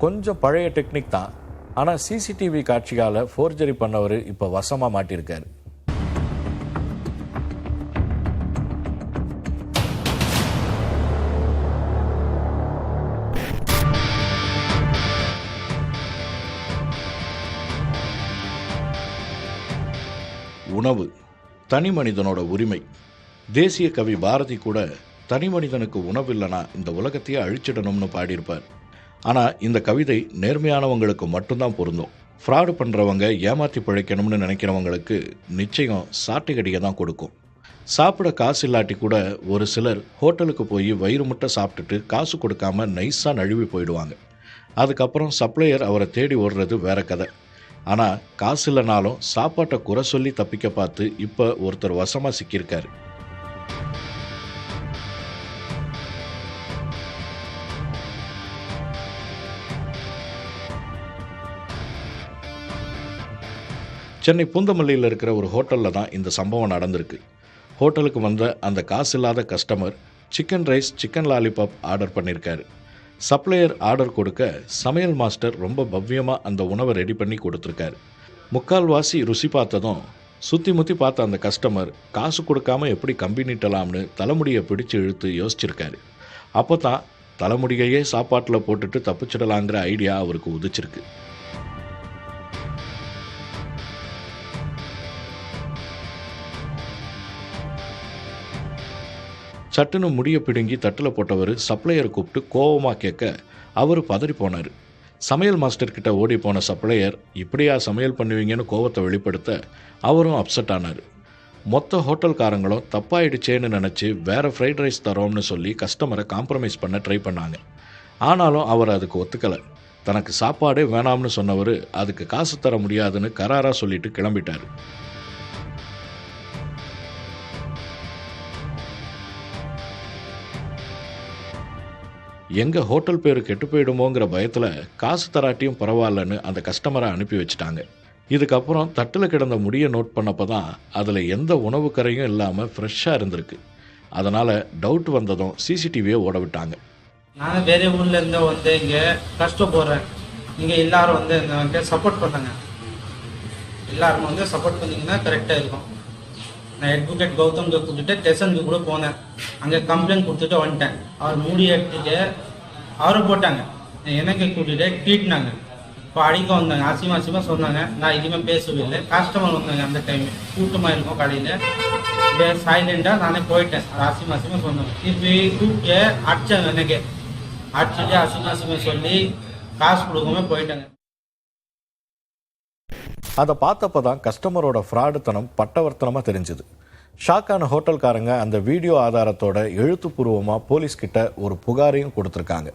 கொஞ்சம் பழைய டெக்னிக் தான். ஆனால் சிசிடிவி காட்சியால் ஃபோர்ஜரி பண்ணவர் இப்போ வசமாக மாட்டியிருக்காரு. உணவு தனி மனிதனோட உரிமை. தேசிய கவி பாரதி கூட தனி மனிதனுக்கு உணவு இல்லைனா இந்த உலகத்தையே அழிச்சிடணும்னு பாடியிருப்பார். ஆனால் இந்த கவிதை நேர்மையானவங்களுக்கு மட்டும்தான் பொருந்தும். ஃப்ராடு பண்ணுறவங்க, ஏமாற்றி பிழைக்கணும்னு நினைக்கிறவங்களுக்கு நிச்சயம் சாட்டைகடியை தான் கொடுக்கும். சாப்பிட காசு இல்லாட்டி கூட ஒரு சிலர் ஹோட்டலுக்கு போய் வயிறு முட்டை சாப்பிட்டுட்டு காசு கொடுக்காம நைஸாக நழுவி போயிடுவாங்க. அதுக்கப்புறம் சப்ளையர் அவரை தேடி ஓடுறது வேற கதை. ஆனால் காசு இல்லைனாலும் சாப்பாட்டை குறை சொல்லி தப்பிக்க பார்த்து இப்போ ஒருத்தர் வசமாக சிக்கியிருக்காரு. சென்னை பூந்தமல்லியில் இருக்கிற ஒரு ஹோட்டலில் தான் இந்த சம்பவம் நடந்திருக்கு. ஹோட்டலுக்கு வந்த அந்த காசு இல்லாத customer chicken rice, chicken lollipop order பண்ணியிருக்காரு. சப்ளையர் ஆர்டர் கொடுக்க சமையல் மாஸ்டர் ரொம்ப பவ்யமாக அந்த உணவை ரெடி பண்ணி கொடுத்துருக்காரு. முக்கால்வாசி ருசி பார்த்ததும் சுற்றி முற்றி பார்த்த அந்த கஸ்டமர் காசு கொடுக்காம எப்படி கம்பி நீட்டலாம்னு தலைமுடியை பிடிச்சு இழுத்து யோசிச்சிருக்காரு. அப்போ தான் தலைமுடியையே சாப்பாட்டில் போட்டுட்டு தப்பிச்சிடலாங்கிற ஐடியா அவருக்கு உதிச்சிருக்கு. சட்டுன்னு முடிய பிடுங்கி தட்டில் போட்டவர் சப்ளையர் கூப்பிட்டு கோவமாக கேட்க அவர் பதறி போனார். சமையல் மாஸ்டர்கிட்ட ஓடி போன சப்ளையர் இப்படியா சமையல் பண்ணுவீங்கன்னு கோவத்தை வெளிப்படுத்த அவரும் அப்செட் ஆனார். மொத்த ஹோட்டல்காரங்களும் தப்பாயிடுச்சேன்னு நினச்சி வேறு ஃப்ரைட் ரைஸ் தரோம்னு சொல்லி கஸ்டமரை காம்ப்ரமைஸ் பண்ண ட்ரை பண்ணாங்க. ஆனாலும் அவர் அதுக்கு ஒத்துக்கலை. தனக்கு சாப்பாடே வேணாம்னு சொன்னவர் அதுக்கு காசு தர முடியாதுன்னு கராராக சொல்லிட்டு கிளம்பிட்டார். எங்கள் ஹோட்டல் பேர் கெட்டு போயிடுமோங்கிற பயத்தில் காசு தராட்டியும் பரவாயில்லன்னு அந்த கஸ்டமரை அனுப்பி வச்சுட்டாங்க. இதுக்கப்புறம் தட்டில் கிடந்த முடியை நோட் பண்ணப்போ தான் அதில் எந்த உணவு கரையும் இல்லாமல் ஃப்ரெஷ்ஷாக இருந்திருக்கு. அதனால் டவுட் வந்ததும் சிசிடிவியை ஓட விட்டாங்க. நான் வேறு ஊர்லேருந்து வந்து இங்கே கஷ்டப்படுறேன். இங்கே எல்லாரும் வந்து எனக்கு சப்போர்ட் பண்ணாங்க. எல்லாரும் வந்து சப்போர்ட் பண்ணிங்கன்னா கரெக்டாக இருக்கும். நான் அட்வொகேட் கௌதம்க்கு கூப்பிட்டு ஸ்டேஷனுக்கு கூட போனேன். அங்கே கம்ப்ளைண்ட் கொடுத்துட்டு வந்துட்டேன். அவர் மூடி எடுத்துட்டு அவரும் போட்டாங்க. எனக்கு கூட்டிகிட்டு ட்ரீட்னாங்க. இப்போ அடிக்க வந்தாங்க, அசிமா சொன்னாங்க. நான் எதுவுமே பேசவே இல்லை. கஸ்டமர் வந்தாங்க. அந்த டைம் கூட்டமாக இருக்கும் கடையில். சைலண்டாக நானே போயிட்டேன். அசிமா சொன்னாங்க. திருப்பி கூப்பிட்டு அடிச்சாங்க. எனக்கு அடிச்சுட்டு அசிமா சொல்லி காசு கொடுக்காம போயிட்டாங்க. அதை பார்த்தப்போ தான் கஸ்டமரோட ஃப்ராடுத்தனம் பட்டவர்த்தனமாக தெரிஞ்சுது. ஷாக்கான ஹோட்டல்காரங்க அந்த வீடியோ ஆதாரத்தோட எழுத்துப்பூர்வமாக போலீஸ்கிட்ட ஒரு புகாரையும் கொடுத்துருக்காங்க.